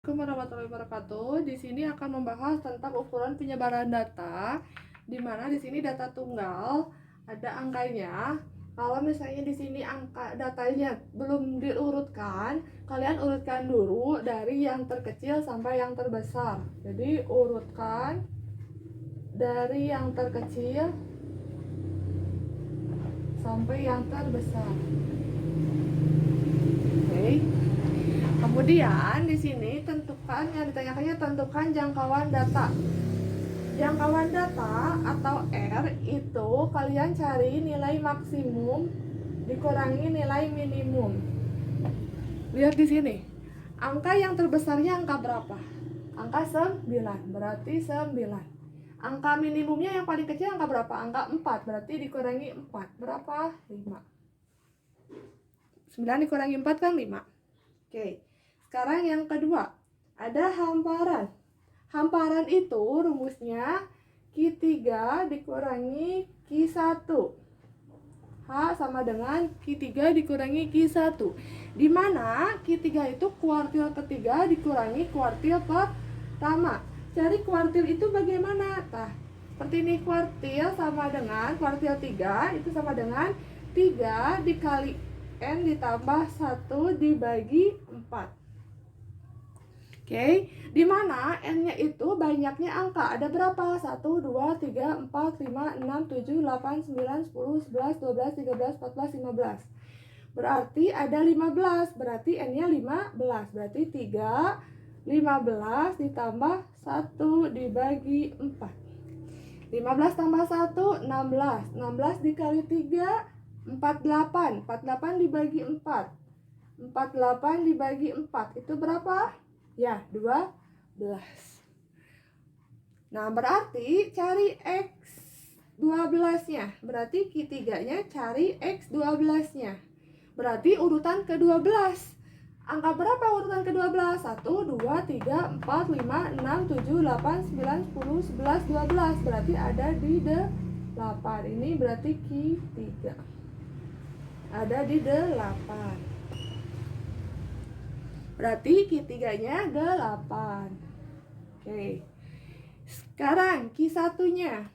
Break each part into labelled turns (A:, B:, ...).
A: Assalamualaikum warahmatullahi wabarakatuh. Di sini akan membahas tentang ukuran penyebaran data, di mana di sini data tunggal ada angkanya. Kalau misalnya di sini angka datanya belum diurutkan, kalian urutkan dulu dari yang terkecil sampai yang terbesar. Jadi urutkan dari yang terkecil sampai yang terbesar. Oke. Kemudian di sini tentukan yang ditanyakannya tentukan jangkauan data. Jangkauan data atau R itu kalian cari nilai maksimum dikurangi nilai minimum. Lihat di sini. Angka yang terbesarnya angka berapa? Angka 9, berarti 9. Angka minimumnya yang paling kecil angka berapa? Angka 4, berarti dikurangi 4. Berapa? 5. 9 dikurangi 4 kan 5. Oke. Sekarang yang kedua, ada hamparan. Hamparan itu rumusnya Q3 dikurangi Q1. H sama dengan Q3 dikurangi Q1. Di mana Q3 itu kuartil ketiga dikurangi kuartil pertama. Cari kuartil itu bagaimana? Nah, seperti ini, kuartil sama dengan kuartil 3 itu sama dengan 3 dikali N ditambah 1 dibagi 4. Oke, di mana N-nya itu banyaknya angka. Ada berapa? 1, 2, 3, 4, 5, 6, 7, 8, 9, 10, 11, 12, 13, 14, 15. Berarti ada 15. Berarti N-nya 15. Berarti 3, 15 ditambah 1 dibagi 4. 15 tambah 1, 16. 16 dikali 3, 48. 48 dibagi 4. 48 dibagi 4. Itu berapa? Ya, 12. Nah, berarti cari X12-nya. Berarti Q3-nya cari X12-nya. Berarti urutan ke-12. Angka berapa urutan ke-12? 1, 2, 3, 4, 5, 6, 7, 8, 9, 10, 11, 12. Berarti ada di 8. Ini berarti Q3. Ada di 8. Berarti Q3-nya 8. Oke. Sekarang Q1-nya.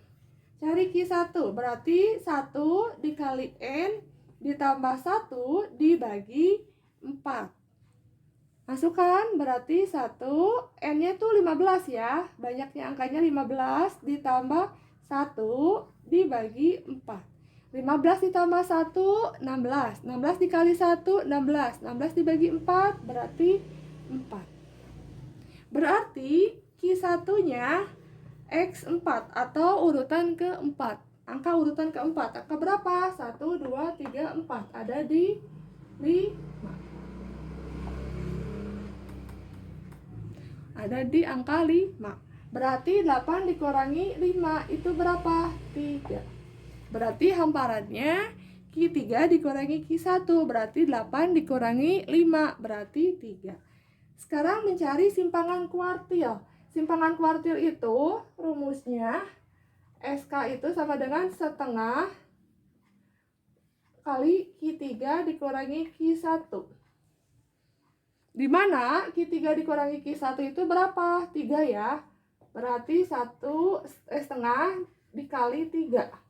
A: Cari Q1. Berarti 1 dikali N ditambah 1 dibagi 4. Masukkan. Berarti 1. N-nya tuh 15 ya. Banyaknya angkanya 15 ditambah 1 dibagi 4. 15 ditambah 1, 16. 16 dikali 1, 16. 16 dibagi 4, berarti 4. Berarti Q1-nya X4 atau urutan ke-4. Angka urutan ke-4. Angka berapa? 1, 2, 3, 4. Ada di 5. Ada di angka 5. Berarti 8 dikurangi 5. Itu berapa? 3. Berarti hamparannya Q3 dikurangi Q1. Berarti 8 dikurangi 5. Berarti 3. Sekarang mencari simpangan kuartil. Simpangan kuartil itu rumusnya SK itu sama dengan setengah kali Q3 dikurangi Q1. Di mana Q3 dikurangi Q1 itu berapa? 3 ya. Berarti setengah dikali 3.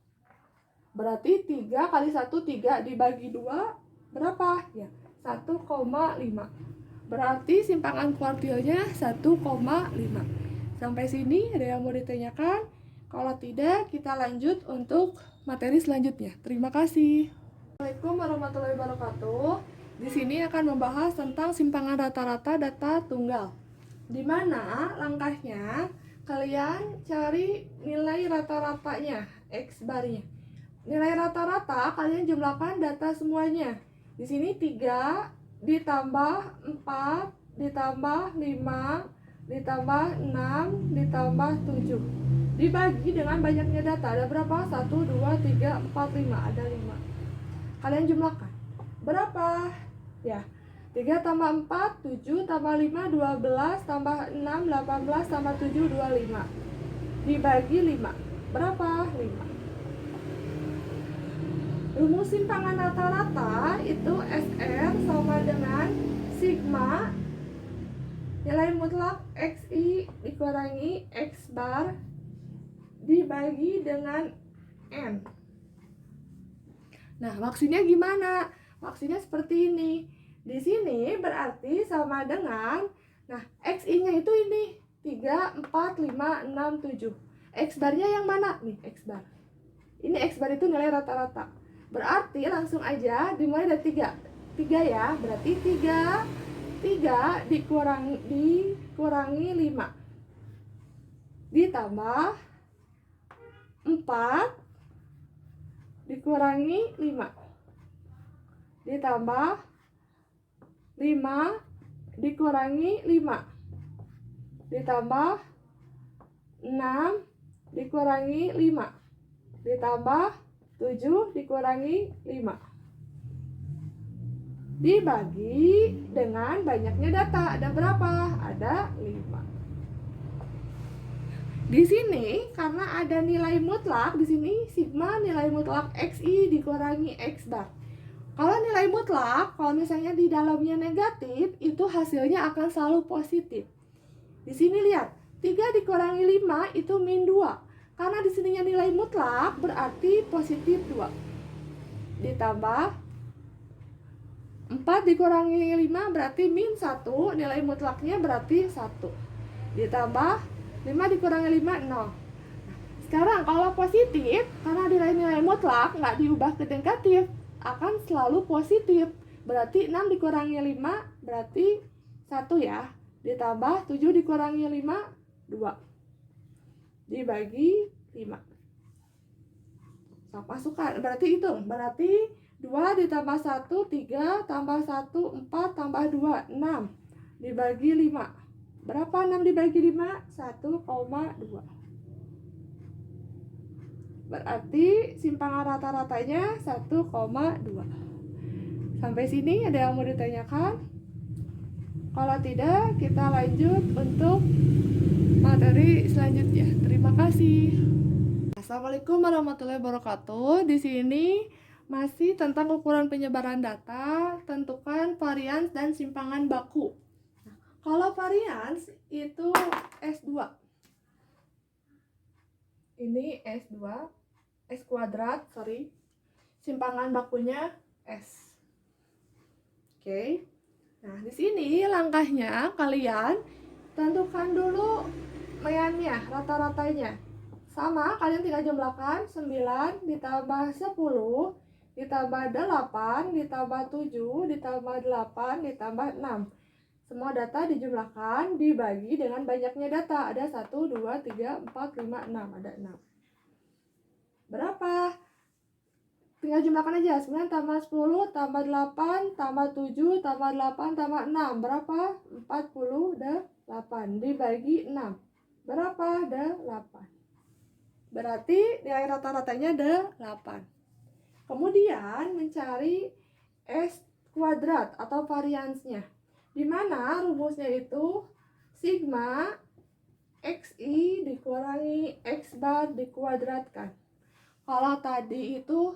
A: Berarti 3 kali 1, 3 dibagi 2 berapa? Ya, 1,5. Berarti simpangan kuartilnya 1,5. Sampai sini ada yang mau ditanyakan? Kalau tidak, kita lanjut untuk materi selanjutnya. Terima kasih. Assalamualaikum warahmatullahi wabarakatuh. Di sini akan membahas tentang simpangan rata-rata data tunggal. Di mana langkahnya kalian cari nilai rata-ratanya, X barnya. Nilai rata-rata kalian jumlahkan data semuanya. Di sini 3 ditambah 4 ditambah 5 ditambah 6 ditambah 7. Dibagi dengan banyaknya data. Ada berapa? 1, 2, 3, 4, 5. Ada 5. Kalian jumlahkan. Berapa? Ya. 3 tambah 4, 7 tambah 5, 12 tambah 6, 18 tambah 7, 25. Dibagi 5. Berapa? 5. Rumus simpangan rata-rata itu SR sama dengan sigma Nilai mutlak XI dikurangi X bar dibagi dengan N. Nah, maksudnya gimana? Maksudnya seperti ini. Di sini berarti sama dengan, nah, XI-nya itu ini 3, 4, 5, 6, 7. X barnya yang mana? Nih, X bar. Ini X bar itu nilai rata-rata. Berarti langsung aja dimulai dari 3. 3 ya, berarti 3 dikurangi 5 ditambah 4 dikurangi 5 ditambah 5 dikurangi 5 ditambah 6 dikurangi 5 ditambah 7 dikurangi 5 dibagi dengan banyaknya data. Ada berapa? Ada 5. Di sini karena ada nilai mutlak, di sini sigma nilai mutlak XI dikurangi X bar. Kalau nilai mutlak, kalau misalnya di dalamnya negatif, itu hasilnya akan selalu positif. Di sini lihat, 3 dikurangi 5 itu min 2. Karena di sininya nilai mutlak berarti positif 2. Ditambah 4 dikurangi 5 berarti min 1, nilai mutlaknya berarti 1. Ditambah 5 dikurangi 5, 0. Sekarang kalau positif, karena nilai mutlak nggak diubah ke negatif, akan selalu positif. Berarti 6 dikurangi 5 berarti 1 ya. Ditambah 7 dikurangi 5, 2. Dibagi 5. So, masukkan, berarti hitung. Berarti 2 ditambah 1, 3, tambah 1, 4, tambah 2, 6. Dibagi 5. Berapa 6 dibagi 5? 1,2. Berarti simpangan rata-ratanya 1,2. Sampai sini ada yang mau ditanyakan? Kalau tidak, kita lanjut untuk materi selanjutnya. Terima kasih. Assalamualaikum warahmatullahi wabarakatuh. Di sini masih tentang ukuran penyebaran data, tentukan varians dan simpangan baku. Nah, kalau varians itu S2. Ini S2, S kuadrat, sorry. Simpangan bakunya S. Oke. Nah, di sini langkahnya kalian tentukan dulu meannya, rata-ratanya. Sama, kalian tinggal jumlahkan 9 ditambah 10 ditambah 8 ditambah 7 ditambah 8 ditambah 6. Semua data dijumlahkan, dibagi dengan banyaknya data. Ada 1, 2, 3, 4, 5, 6. Ada 6. Berapa? Tinggal jumlahkan aja. 9 tambah 10 tambah 8 tambah 7 tambah 8 tambah 6. Berapa? 48. Dibagi 6. Berapa? Ada 8. Berarti nilai rata-ratanya ada 8. Kemudian mencari S kuadrat atau variansnya. Di mana rumusnya itu sigma XI dikurangi X bar dikuadratkan. Kalau tadi itu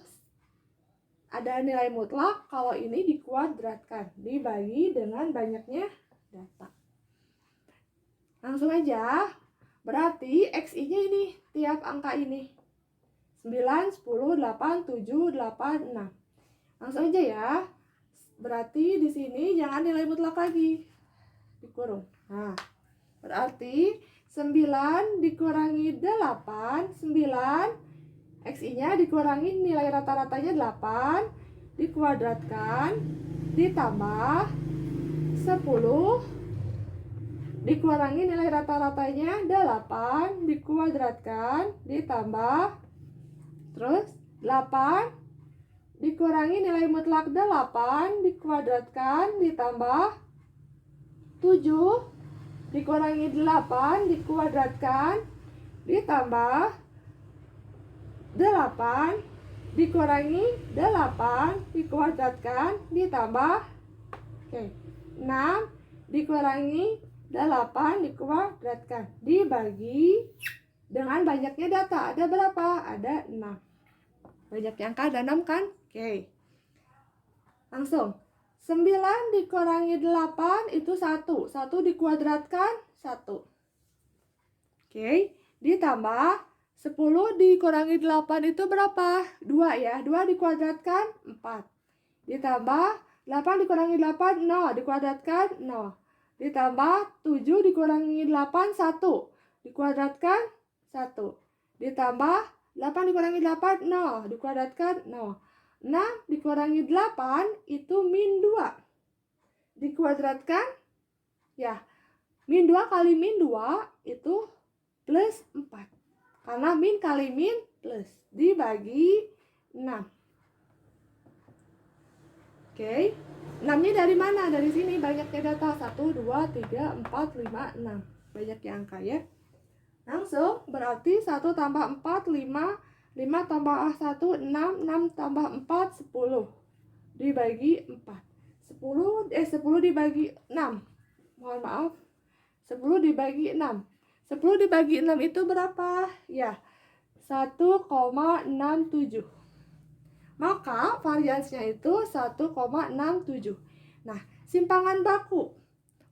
A: ada nilai mutlak, kalau ini dikuadratkan, dibagi dengan banyaknya data. Langsung aja, berarti XI-nya ini tiap angka ini 9, 10, 8, 7, 8, 6. Langsung aja ya. Berarti di sini jangan nilai mutlak lagi. Dikurung. Nah, berarti 9 dikurangi 8, 9 XI-nya dikurangi nilai rata-ratanya 8 dikuadratkan ditambah 10 dikurangi nilai rata-ratanya 8 dikuadratkan ditambah terus 8 dikurangi nilai mutlak 8 dikuadratkan ditambah 7 dikurangi 8 dikuadratkan ditambah 8 dikurangi 8 dikuadratkan ditambah 6 dikurangi 8 dikuadratkan dibagi dengan banyaknya data. Ada berapa? Ada 6. Banyaknya angka ada 6 kan? Oke. Langsung 9 dikurangi 8 itu 1. 1 dikuadratkan 1. Oke, ditambah 10 dikurangi 8 itu berapa? 2 ya. 2 dikuadratkan 4. Ditambah 8 dikurangi 8, 0. Dikuadratkan 0. Ditambah 7 dikurangi 8, 1. Dikuadratkan 1. Ditambah 8 dikurangi 8, 0. Dikuadratkan 0. 6 dikurangi 8 itu min 2. Dikuadratkan, ya, min 2 kali min 2 itu plus 4. Karena min kali min plus. Dibagi 6. Oke. 6-nya dari mana? Dari sini banyaknya data. 1, 2, 3, 4, 5, 6. Banyaknya angka ya. Langsung berarti 1 tambah 4, 5. 5 tambah 1, 6. 6 tambah 4, 10. Dibagi 4. 10 dibagi 6. Mohon maaf. 10 dibagi 6. 10 dibagi 6 itu berapa? Ya, 1,67. Maka variansnya itu 1,67. Nah, simpangan baku.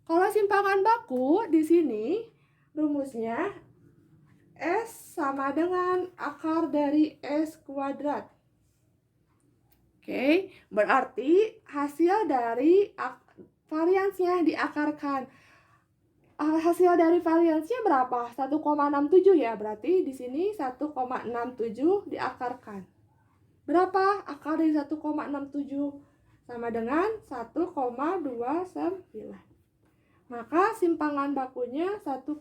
A: Kalau simpangan baku di sini rumusnya S sama dengan akar dari S kuadrat. Oke, berarti hasil dari variansnya diakarkan. Hasil dari variansnya berapa? 1,67 ya. Berarti di sini 1,67 diakarkan. Berapa akar dari 1,67? Sama dengan 1,29. Maka simpangan bakunya 1,29.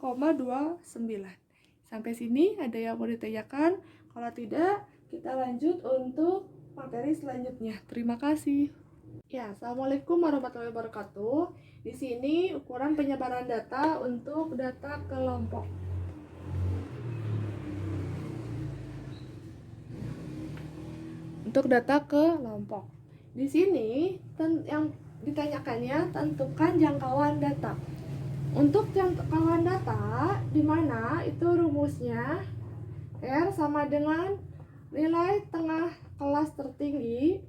A: Sampai sini ada yang mau ditanyakan? Kalau tidak, kita lanjut untuk materi selanjutnya. Terima kasih. Ya, Assalamualaikum warahmatullahi wabarakatuh. Di sini ukuran penyebaran data untuk data kelompok. Untuk data kelompok. Di sini yang ditanyakannya tentukan jangkauan data. Untuk jangkauan data di mana itu rumusnya R sama dengan nilai tengah kelas tertinggi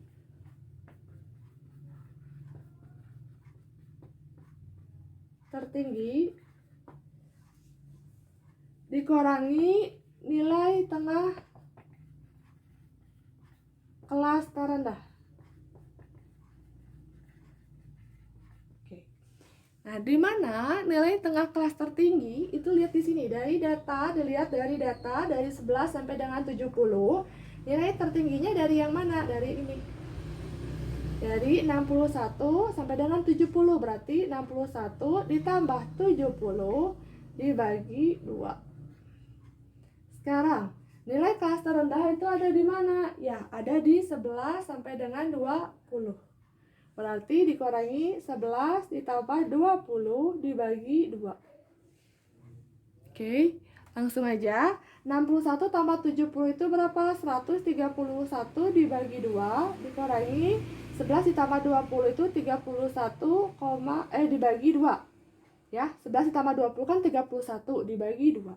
A: dikurangi nilai tengah kelas terendah. Oke. Nah, di mana nilai tengah kelas tertinggi itu lihat di sini dari data, dilihat dari data dari 11 sampai dengan 70. Nilai tertingginya dari yang mana? Dari ini. Dari 61 sampai dengan 70, berarti 61 ditambah 70 dibagi 2. Sekarang, nilai kelas terendah itu ada di mana? Ya, ada di 11 sampai dengan 20. Berarti dikurangi 11 ditambah 20 dibagi 2. Oke, langsung aja. 61 tambah 70 itu berapa? 131 dibagi 2 dikurangi 11 ditambah 20 itu 31, dibagi 2. Ya, 11 ditambah 20 kan 31 dibagi 2.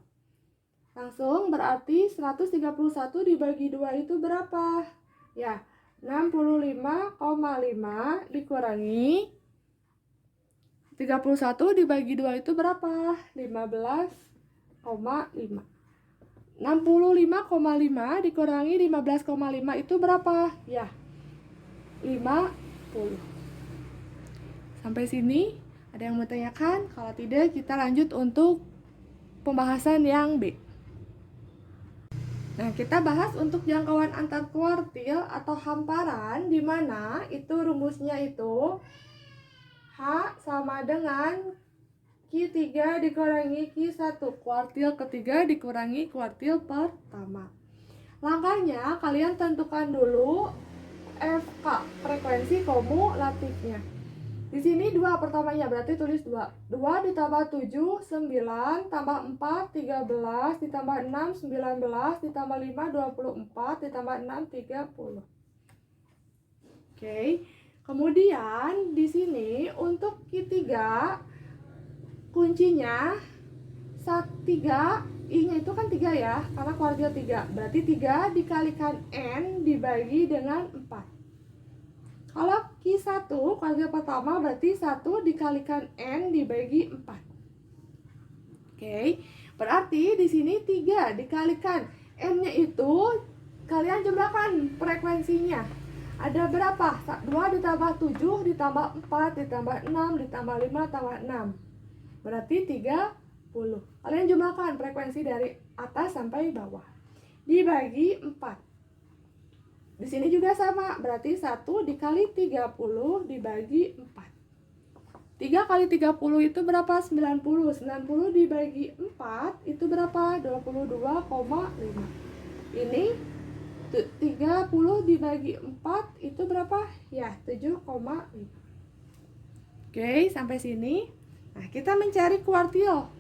A: Langsung berarti 131 dibagi 2 itu berapa? Ya, 65,5 dikurangi 31 dibagi 2 itu berapa? 15,5. 65,5 dikurangi 15,5 itu berapa? Ya, 50. Sampai sini ada yang mau tanyakan? Kalau tidak, kita lanjut untuk pembahasan yang B. Nah, kita bahas untuk jangkauan antar kuartil atau hamparan, di mana itu rumusnya itu H sama dengan Q3 dikurangi Q1, kuartil ketiga dikurangi kuartil pertama. Langkahnya kalian tentukan dulu FK, frekuensi kumulatifnya. Di sini 2 pertamanya, berarti tulis 2. 2 ditambah 7, 9, tambah 4, 13, ditambah 6, 19, ditambah 5, 24, ditambah 6, 30. Oke. Kemudian di sini untuk Q3 kuncinya 3, I-nya itu kan 3 ya, karena kuartil 3. Berarti 3 dikalikan N dibagi dengan 4. Kalau Q1 kuartil pertama berarti 1 dikalikan N dibagi 4. Oke, berarti di sini 3 dikalikan N-nya itu kalian jumlahkan frekuensinya. Ada berapa? 2 ditambah 7 ditambah 4 ditambah 6 ditambah 5 tambah 6. Berarti 30. Kalian jumlahkan frekuensi dari atas sampai bawah. Dibagi 4. Di sini juga sama, berarti 1 dikali 30 dibagi 4. 3 kali 30 itu berapa? 90. 90 dibagi 4 itu berapa? 22,5. Ini 30 dibagi 4 itu berapa? Ya, 7,5. Oke, sampai sini. Nah, kita mencari kuartil.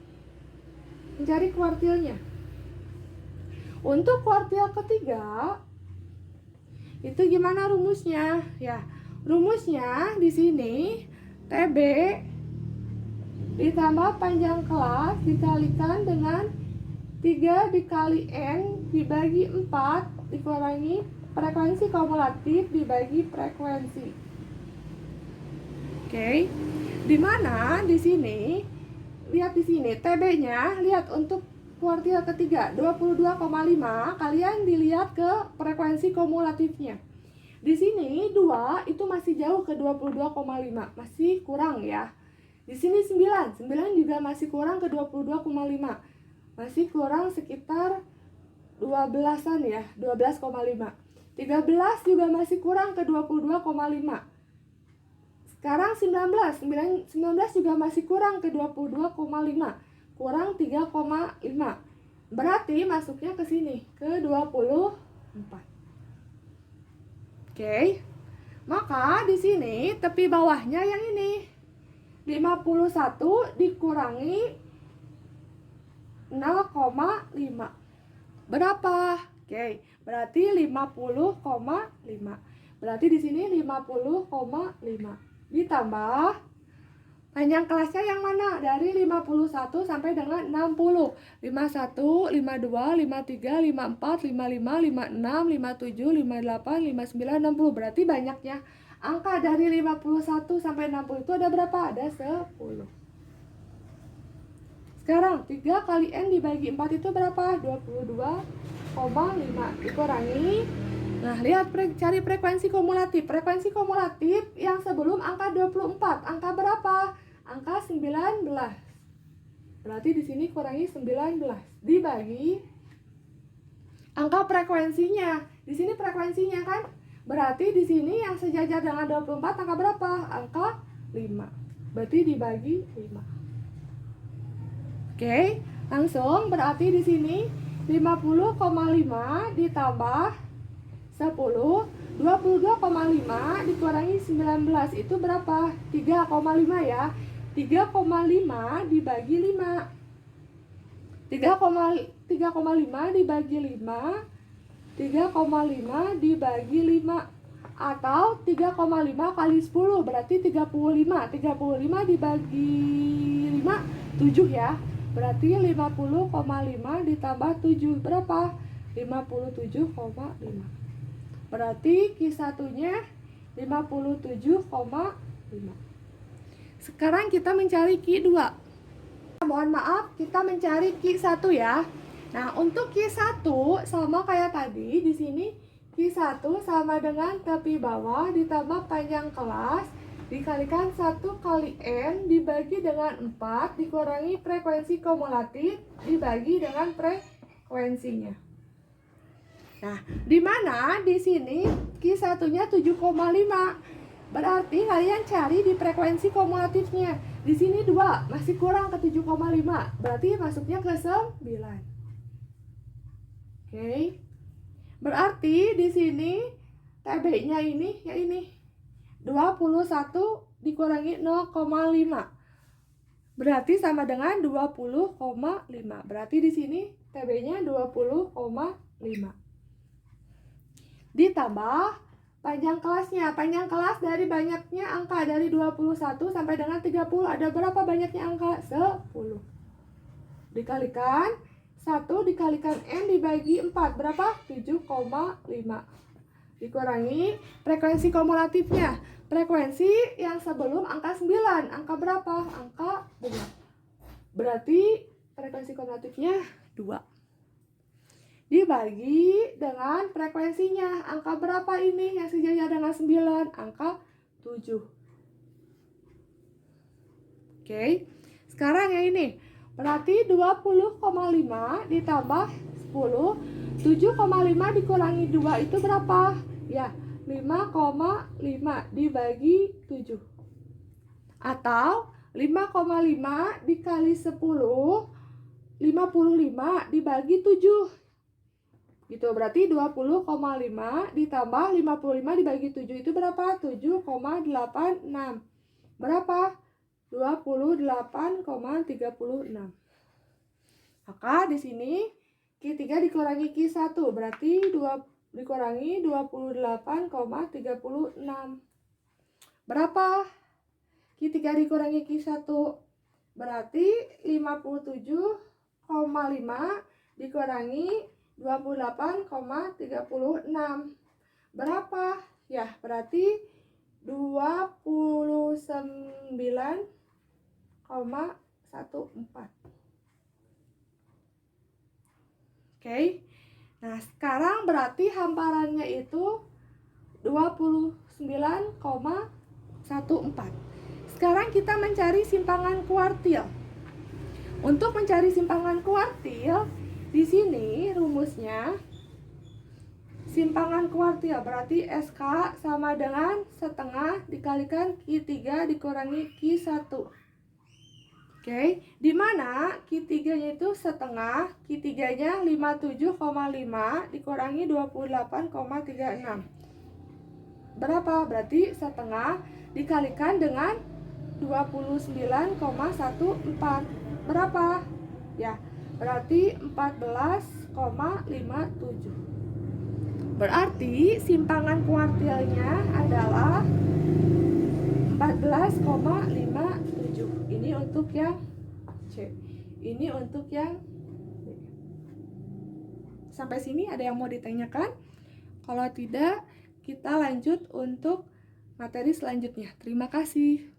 A: Mencari kuartilnya. Untuk kuartil ketiga, itu gimana rumusnya? Ya, rumusnya di sini TB ditambah panjang kelas dikalikan dengan 3 dikali N dibagi 4 dikurangi frekuensi kumulatif dibagi frekuensi. Oke. Dimana di sini lihat di sini TB-nya, lihat untuk kuartil ketiga 22,5, kalian dilihat ke frekuensi kumulatifnya. Di sini 2 itu masih jauh ke 22,5, masih kurang ya. Di sini 9 juga masih kurang ke 22,5. Masih kurang sekitar 12-an ya, 12,5. 13 juga masih kurang ke 22,5. Sekarang 19 juga masih kurang ke 22,5. Kurang 3,5. Berarti masuknya ke sini, ke 24. Oke. Maka di sini tepi bawahnya yang ini. 51 dikurangi 0,5. Berapa? Oke, berarti 50,5. Berarti di sini 50,5. Ditambah panjang kelasnya yang mana? Dari 51 sampai dengan 60. 51, 52, 53, 54, 55, 56, 57, 58, 59, 60. Berarti banyaknya angka dari 51 sampai 60 itu ada berapa? Ada 10. Sekarang 3 kali N dibagi 4 itu berapa? 22,5 dikurangi. Nah, lihat cari frekuensi kumulatif. Frekuensi kumulatif yang sebelum angka 24. Angka berapa? Angka 19. Berarti di sini kurangi 19 dibagi angka frekuensinya. Di sini frekuensinya kan? Berarti di sini yang sejajar dengan 24 angka berapa? Angka 5. Berarti dibagi 5. Oke, langsung berarti di sini 50,5 ditambah 10, 22,5 dikurangi 19 itu berapa? 3,5 ya. 3,5 dibagi 5. 3,5 dibagi 5. 3,5 dibagi 5 atau 3,5 kali 10 berarti 35. 35 dibagi 5 7 ya. Berarti 50,5 ditambah 7 berapa? 57,5. Berarti Q1-nya 57,5. Sekarang kita mencari Q2. Mohon maaf, kita mencari Q1 ya. Nah, untuk Q1 sama kayak tadi, di sini Q1 sama dengan tepi bawah ditambah panjang kelas dikalikan 1 kali N dibagi dengan 4 dikurangi frekuensi kumulatif dibagi dengan frekuensinya. Nah, di mana di sini Q1-nya 7,5. Berarti kalian cari di frekuensi kumulatifnya. Di sini 2, masih kurang ke 7,5. Berarti masuknya ke 9. Oke. Berarti di sini TB-nya ini ya ini 21 dikurangi 0,5. Berarti sama dengan 20,5. Berarti di sini TB-nya 20,5. Ditambah panjang kelasnya. Panjang kelas dari banyaknya angka dari 21 sampai dengan 30 ada berapa banyaknya angka? 10. Dikalikan 1 dikalikan N dibagi 4 berapa? 7,5. dikurangi frekuensi kumulatifnya. Frekuensi yang sebelum angka 9, angka berapa? Angka 2. Berarti frekuensi kumulatifnya 2. Dibagi dengan frekuensinya. Angka berapa ini yang sejajar dengan 9? Angka 7. Oke. Sekarang yang ini. Berarti 20,5 ditambah 10. 7,5 dikurangi 2 itu berapa? Ya, 5,5 dibagi 7. Atau 5,5 dikali 10, 55 dibagi 7. Gitu, berarti 20,5 ditambah 55 dibagi 7 itu berapa? 7,86. Berapa? 28,36. Maka di sini Q3 dikurangi Q1 berarti 2 dikurangi 28,36. Berapa? Q3 dikurangi Q1 berarti 57,5 dikurangi 28,36. Berapa? Ya, berarti 29,14. Oke. Nah, sekarang berarti hamparannya itu 29,14. Sekarang kita mencari simpangan kuartil. Untuk mencari simpangan kuartil, di sini rumusnya simpangan kuartil berarti SK sama dengan setengah dikalikan Q3 dikurangi Q1. Oke, di mana Q3-nya itu setengah, Q3-nya 57,5 dikurangi 28,36. Berapa? Berarti setengah dikalikan dengan 29,14. Berapa? Ya, berarti 14,57. Berarti simpangan kuartilnya adalah 14,57. Ini untuk yang C. Ini untuk yang B. Sampai sini ada yang mau ditanyakan? Kalau tidak, kita lanjut untuk materi selanjutnya. Terima kasih.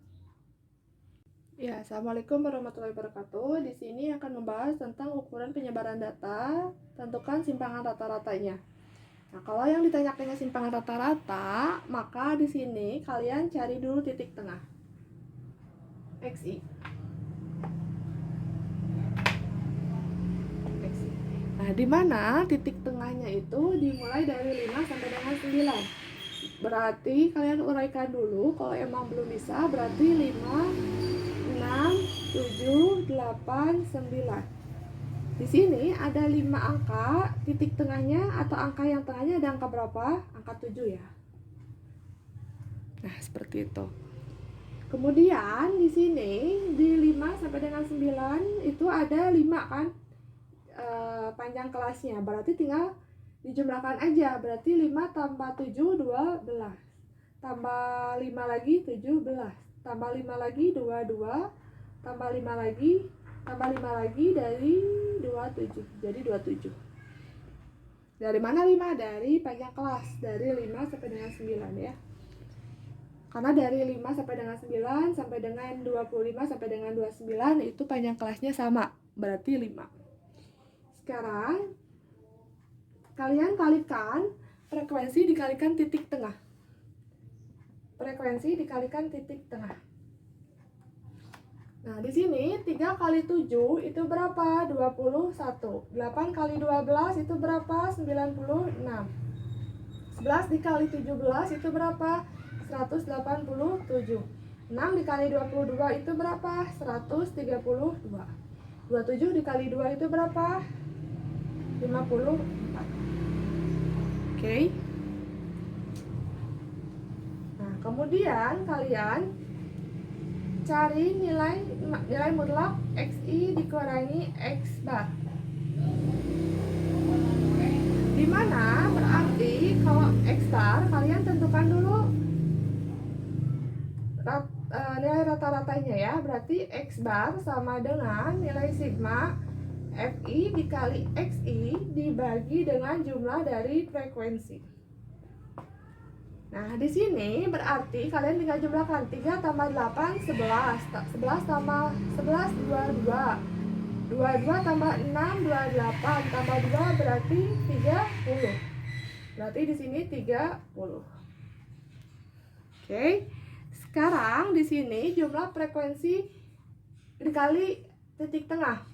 A: Ya, assalamualaikum warahmatullahi wabarakatuh. Di sini akan membahas tentang ukuran penyebaran data. Tentukan simpangan rata-ratanya. Nah, kalau yang ditanyakannya simpangan rata-rata, maka di sini kalian cari dulu titik tengah. XI. Nah, di mana titik tengahnya itu dimulai dari 5 sampai dengan 9. Berarti kalian uraikan dulu, kalau emang belum bisa berarti 5, 6, 7, 8, 9. Di sini ada 5 angka, titik tengahnya atau angka yang tengahnya ada angka berapa? Angka 7 ya. Nah, seperti itu. Kemudian di sini di 5 sampai dengan 9 itu ada 5 kan panjang kelasnya. Berarti tinggal dijumlahkan aja. Berarti 5 tambah 7 12. Tambah 5 lagi 17. Tambah 5 lagi 22. Tambah 5 lagi dari 27. Jadi 27. Dari mana 5? Dari panjang kelas. Dari 5 sampai dengan 9 ya. Karena dari 5 sampai dengan 9 sampai dengan 25 sampai dengan 29 itu panjang kelasnya sama, berarti 5. Sekarang kalian kalikan frekuensi dikalikan titik tengah. Frekuensi dikalikan titik tengah. Nah, di sini 3 kali 7 itu berapa? 21. 8 kali 12 itu berapa? 96. 11 dikali 17 itu berapa? 187. 6 dikali 22 itu berapa? 132. 27 dikali 2 itu berapa? 54. Oke. Nah, kemudian kalian cari nilai mutlak XI dikurangi X bar. Dimana berarti kalau X bar kalian tentukan dulu nilai rata-ratanya ya. Berarti X bar sama dengan nilai sigma FI dikali XI dibagi dengan jumlah dari frekuensi. Nah, di sini berarti kalian tinggal jumlahkan 3 tambah 8, 11. 11 tambah 11, 22. 22 tambah 6, 28. Tambah 2 berarti 30. Berarti di sini 30. Oke. Sekarang di sini jumlah frekuensi dikali titik tengah.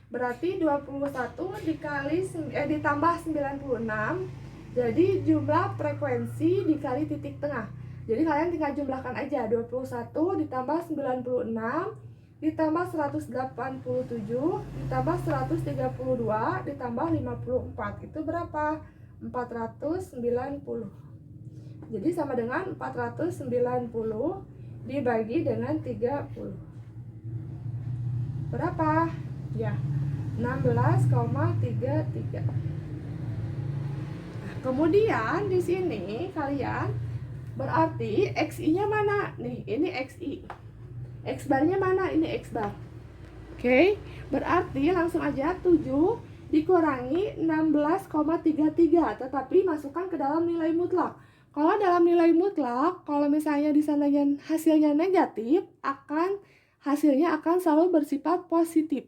A: Berarti 21 ditambah 96. Jadi jumlah frekuensi dikali titik tengah. Jadi kalian tinggal jumlahkan aja 21 ditambah 96 ditambah 187 ditambah 132 ditambah 54. Itu berapa? 490. Jadi sama dengan 490 dibagi dengan 30. Berapa? Ya, 16,33. Kemudian di sini kalian berarti XI-nya mana? Nih, ini XI. X bar-nya mana? Ini X bar. Oke, berarti langsung aja 7 dikurangi 16,33, tetapi masukkan ke dalam nilai mutlak. Kalau dalam nilai mutlak, kalau misalnya di sananya hasilnya negatif, hasilnya akan selalu bersifat positif.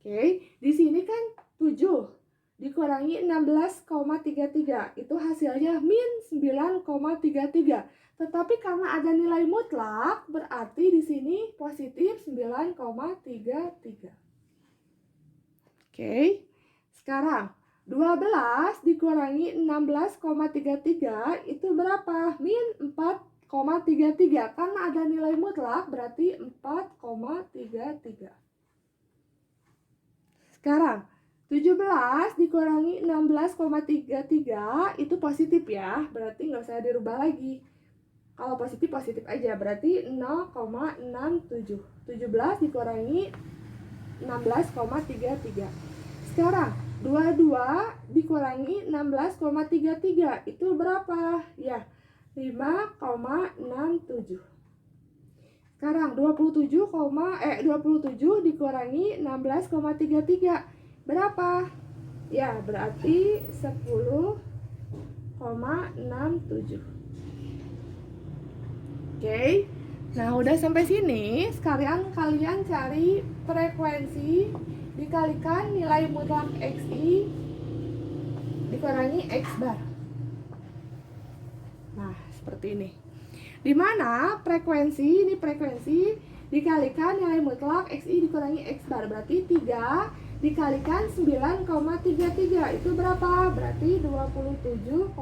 A: Oke, di sini kan 7 dikurangi 16,33, itu hasilnya min 9,33. Tetapi karena ada nilai mutlak, berarti di sini positif 9,33. Oke. Sekarang 12 dikurangi 16,33 itu berapa? Min 4,33. Karena ada nilai mutlak berarti 4,33. Sekarang 17 dikurangi 16,33 itu positif ya, berarti nggak usah dirubah lagi. Kalau positif aja, berarti 0,67. 17 dikurangi 16,33. Sekarang 22 dikurangi 16,33 itu berapa? Ya, 5,67. Sekarang 27 dikurangi 16,33 berapa? Ya, berarti 10,67. Oke. Nah, udah sampai sini. Sekarang kalian cari frekuensi dikalikan nilai mutlak XI dikurangi X bar. Nah, seperti ini. Dimana frekuensi dikalikan nilai mutlak XI dikurangi X bar, berarti 3 dikalikan 9,33 itu berapa? Berarti 27,99.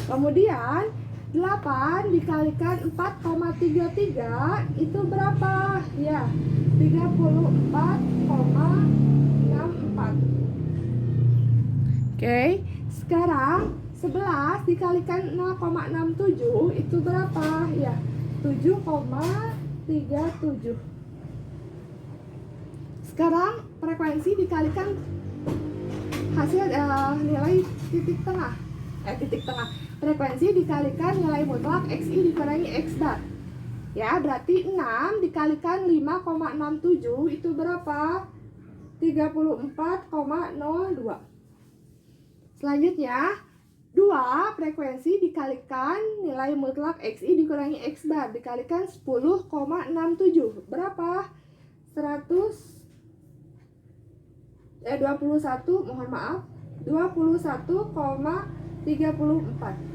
A: Kemudian 8 dikalikan 4,33 itu berapa? Ya, 34,64. Oke, sekarang 11 dikalikan 0,67 itu berapa? Ya, 7,37. Sekarang frekuensi dikalikan hasil nilai titik tengah. Frekuensi dikalikan nilai mutlak XI dikurangi X bar. Ya, berarti 6 dikalikan 5,67 itu berapa? 34,02. Selanjutnya 2 frekuensi dikalikan nilai mutlak XI dikurangi X bar dikalikan 10,67 berapa? 21,34.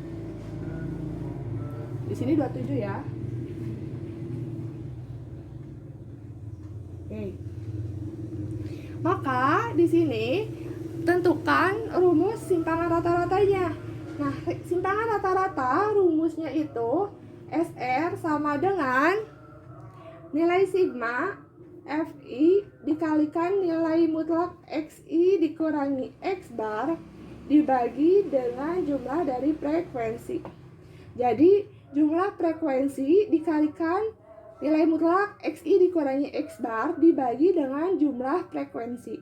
A: Di sini 27 ya. Oke. Maka di sini tentukan rumus simpangan rata-ratanya. Nah, simpangan rata-rata rumusnya itu SR sama dengan nilai sigma FI dikalikan nilai mutlak XI dikurangi X bar dibagi dengan jumlah dari frekuensi. Jadi jumlah frekuensi dikalikan nilai mutlak XI dikurangi X bar dibagi dengan jumlah frekuensi.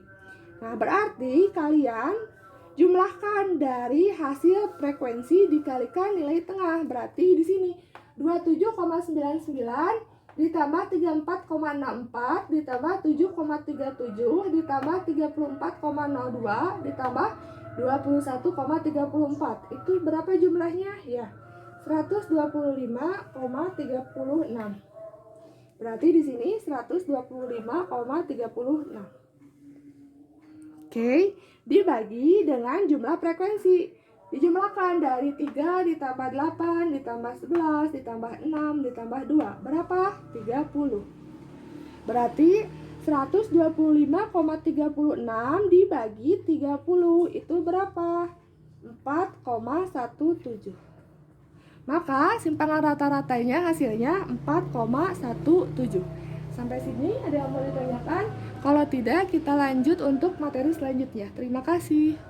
A: Nah, berarti kalian jumlahkan dari hasil frekuensi dikalikan nilai tengah. Berarti di sini 27,99 ditambah 34,64 ditambah 7,37 ditambah 34,02 ditambah 21,34. Itu berapa jumlahnya? Ya, 125,36. Berarti di sini 125,36. Oke, dibagi dengan jumlah frekuensi. Dijumlahkan dari 3 ditambah 8 ditambah 11 ditambah 6 ditambah 2. Berapa? 30. Berarti 125,36 dibagi 30 itu berapa? 4,17. Maka simpangan rata-ratanya hasilnya 4,17. Sampai sini ada yang mau ditanyakan? Kalau tidak, kita lanjut untuk materi selanjutnya. Terima kasih.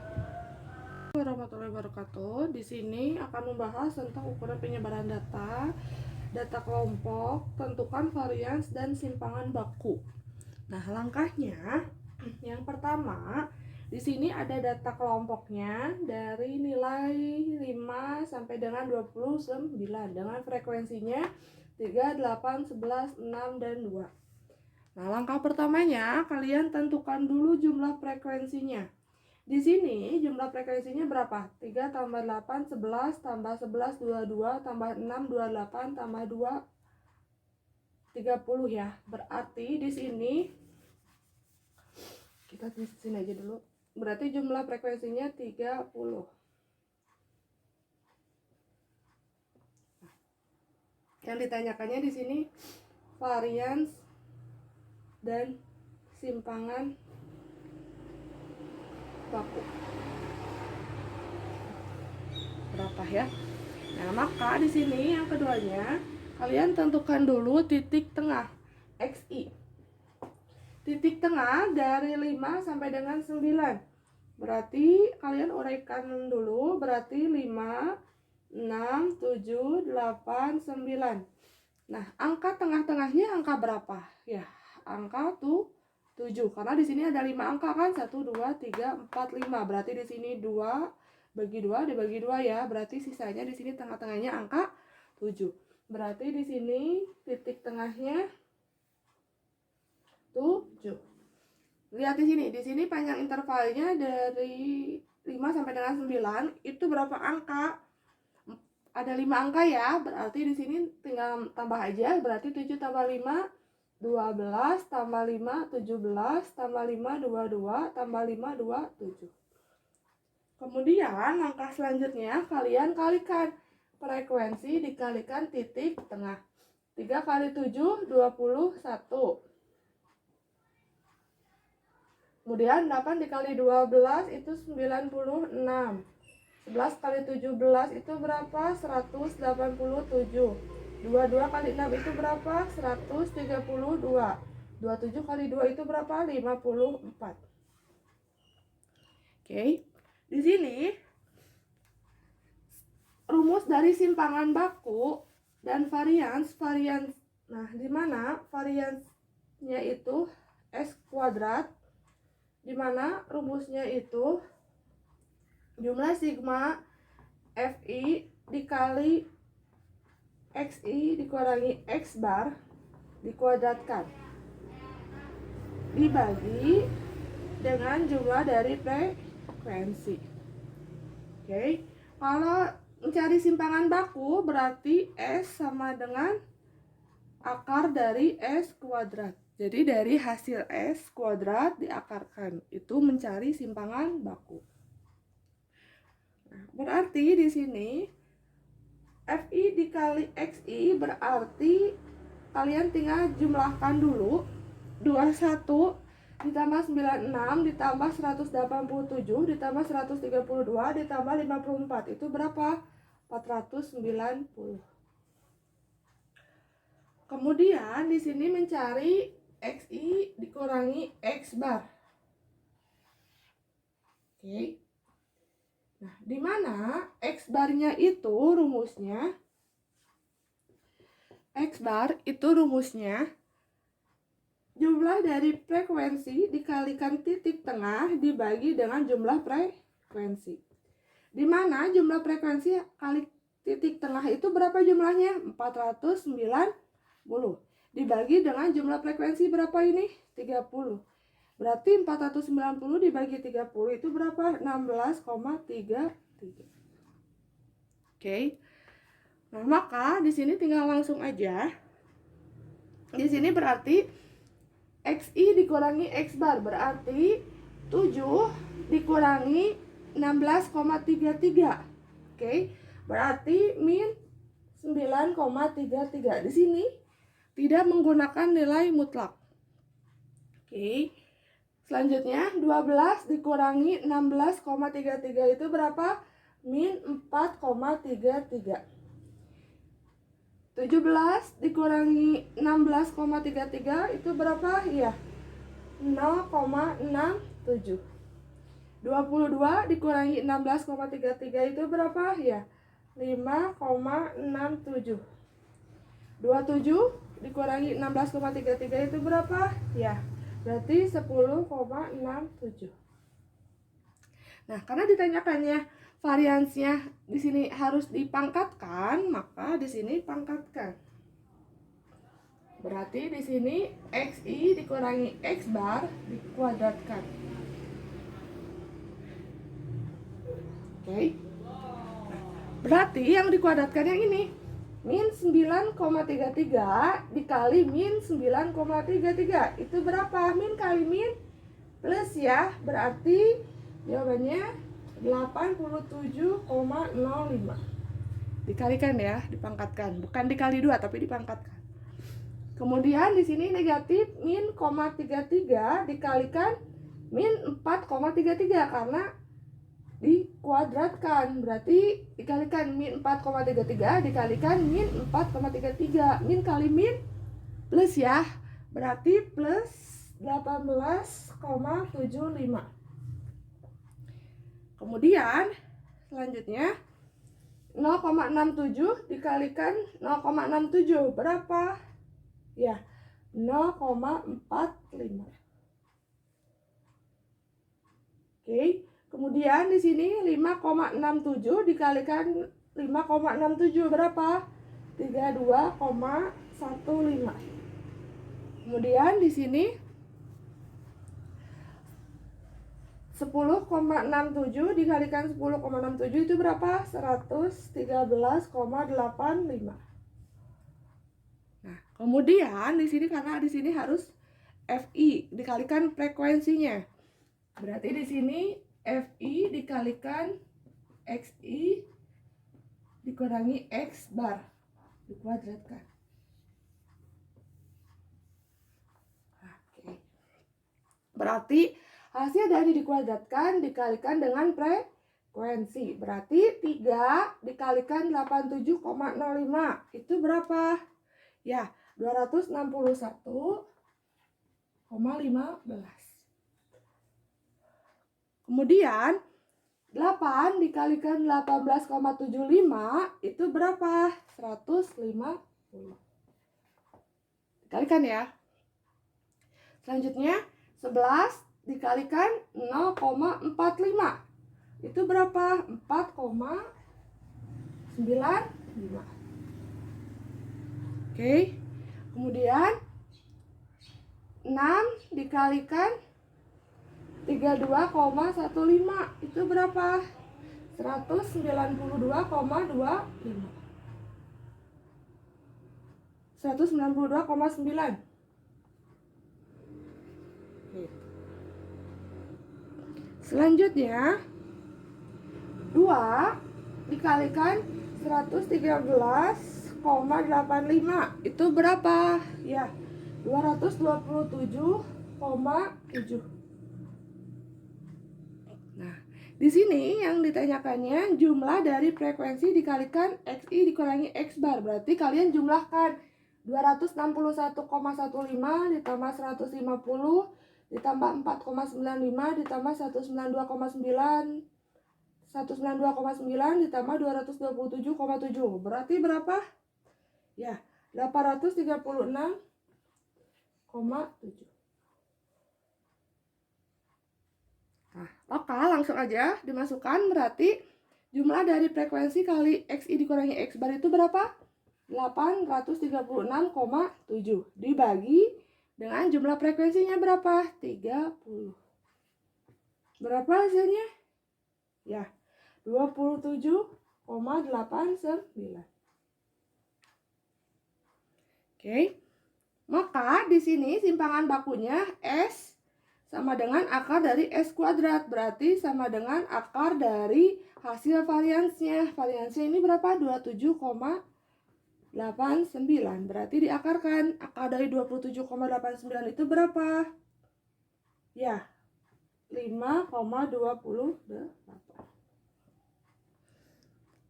A: Warahmatullahi wabarakatuh. Di sini akan membahas tentang ukuran penyebaran data kelompok, tentukan varians dan simpangan baku. Nah, langkahnya yang pertama, di sini ada data kelompoknya dari nilai 5 sampai dengan 29 dengan frekuensinya 3, 8, 11, 6, dan 2. Nah, langkah pertamanya kalian tentukan dulu jumlah frekuensinya. Di sini jumlah frekuensinya berapa? 3 tambah 8, 11, tambah 11, 22, tambah 6, 28, tambah 2, 30 ya. Berarti di sini, kita di sini aja dulu. Berarti jumlah frekuensinya 30. Yang ditanyakannya di sini varians dan simpangan baku berapa ya? Nah, maka di sini yang keduanya kalian tentukan dulu titik tengah XI. Titik tengah dari 5 sampai dengan 9. Berarti kalian uraikan dulu, berarti 5, 6, 7, 8, 9. Nah, angka tengah-tengahnya angka berapa? Ya, angka 7, karena di sini ada 5 angka kan, 1, 2, 3, 4, 5. Berarti di sini 2 bagi 2 dibagi 2 ya. Berarti sisanya di sini tengah-tengahnya angka 7. Berarti di sini titik tengahnya 7. Lihat di sini panjang intervalnya dari 5 sampai dengan 9 itu berapa angka? Ada 5 angka ya. Berarti di sini tinggal tambah aja. Berarti 7 tambah 5 12 tambah 5 17 tambah 5 22 tambah 5 27. Kemudian langkah selanjutnya kalian kalikan frekuensi dikalikan titik tengah. 3 kali 7 21. Kemudian 8 dikali 12 itu 96. 11 kali 17 itu berapa? 187. 22 kali 6 itu berapa? 132. 27 kali 2 itu berapa? 54. Oke. Di sini rumus dari simpangan baku dan varians. Nah, di mana variansnya itu S kuadrat, di mana rumusnya itu jumlah sigma Fi dikali Xi dikurangi X bar dikuadratkan dibagi dengan jumlah dari frekuensi. Oke, kalau mencari simpangan baku berarti S sama dengan akar dari S kuadrat. Jadi dari hasil S kuadrat diakarkan, itu mencari simpangan baku. Nah, berarti di sini Fi dikali Xi berarti kalian tinggal jumlahkan dulu. 21 ditambah 96 ditambah 187 ditambah 132 ditambah 54 itu berapa? 490. Kemudian di sini mencari Xi dikurangi X bar. Oke. Nah, di mana X barnya itu rumusnya? X bar itu rumusnya jumlah dari frekuensi dikalikan titik tengah dibagi dengan jumlah frekuensi. Di mana jumlah frekuensi kali titik tengah itu berapa jumlahnya? 490. dibagi dengan jumlah frekuensi berapa ini? 30. Berarti 490 dibagi 30 itu berapa? 16,33. Oke. Nah, maka di sini tinggal langsung aja. Di sini berarti XI dikurangi X bar berarti 7 dikurangi 16,33. Oke. Berarti min 9,33. Di sini tidak menggunakan nilai mutlak. Oke. Selanjutnya 12 dikurangi 16,33 itu berapa? Min 4,33. 17 dikurangi 16,33 itu berapa? Ya, 0,67. 22 dikurangi 16,33 itu berapa? Ya, 5,67. 27 dikurangi 16,33 itu berapa? Ya, berarti 10,67. Nah, karena ditanyakannya variansinya di sini harus dipangkatkan, maka di sini pangkatkan. Berarti di sini XI dikurangi X bar dikuadratkan. Oke. Berarti yang dikuadratkan yang ini min 9,33 dikali min 9,33 itu berapa? Min kali min plus ya, berarti jawabannya 87,05. Dikalikan ya, dipangkatkan. Bukan dikali 2 tapi dipangkatkan. Kemudian di sini negatif min 0,33 dikalikan min 4,33 karena dikuadratkan. Berarti dikalikan min 4,33 dikalikan min 4,33. Min kali min plus ya. Berarti plus 18,75. Kemudian selanjutnya 0,67 dikalikan 0,67 berapa? Ya, 0,45. Oke, kemudian di sini 5,67 dikalikan 5,67 berapa? 32,15. Kemudian di sini 10,67 dikalikan 10,67 itu berapa? 113,85. Nah, kemudian di sini karena di sini harus FI dikalikan frekuensinya. Berarti di sini FI dikalikan XI dikurangi X bar dikuadratkan. Oke. Berarti hasil dari dikuadratkan dikalikan dengan frekuensi. Berarti 3 dikalikan 87,05 itu berapa? Ya, 261,15. Kemudian 8 dikalikan 18,75 itu berapa? 150. Dikalikan ya. Selanjutnya 11 dikalikan 0,45 itu berapa? 4,95. Oke. Kemudian 6 dikalikan 32,15 itu berapa? 192,25. 192,9. Selanjutnya 2 dikalikan 113,85 itu berapa? Ya, 227,7. Nah, di sini yang ditanyakannya jumlah dari frekuensi dikalikan XI dikurangi X bar. Berarti kalian jumlahkan 261,15 ditambah 150 ditambah 4,95 ditambah 192,9 ditambah 227,7. Berarti berapa? Ya, 836,7. Nah, maka langsung aja dimasukkan, berarti jumlah dari frekuensi kali XI dikurangi X bar itu berapa? 836,7 dibagi dengan jumlah frekuensinya berapa? 30. Berapa hasilnya? Ya, 27,89. Oke. Maka di sini simpangan bakunya S sama dengan akar dari S kuadrat. Berarti sama dengan akar dari hasil variansnya. Variansnya ini berapa? 27,89. Berarti diakarkan. Akar dari 27,89 itu berapa? Ya, 5,28.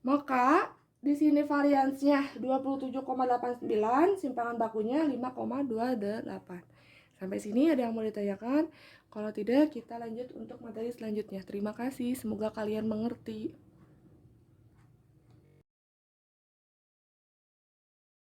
A: Maka di sini variansnya 27,89, simpangan bakunya 5,28. Sampai sini ada yang mau ditanyakan? Kalau tidak, kita lanjut untuk materi selanjutnya. Terima kasih, semoga kalian mengerti.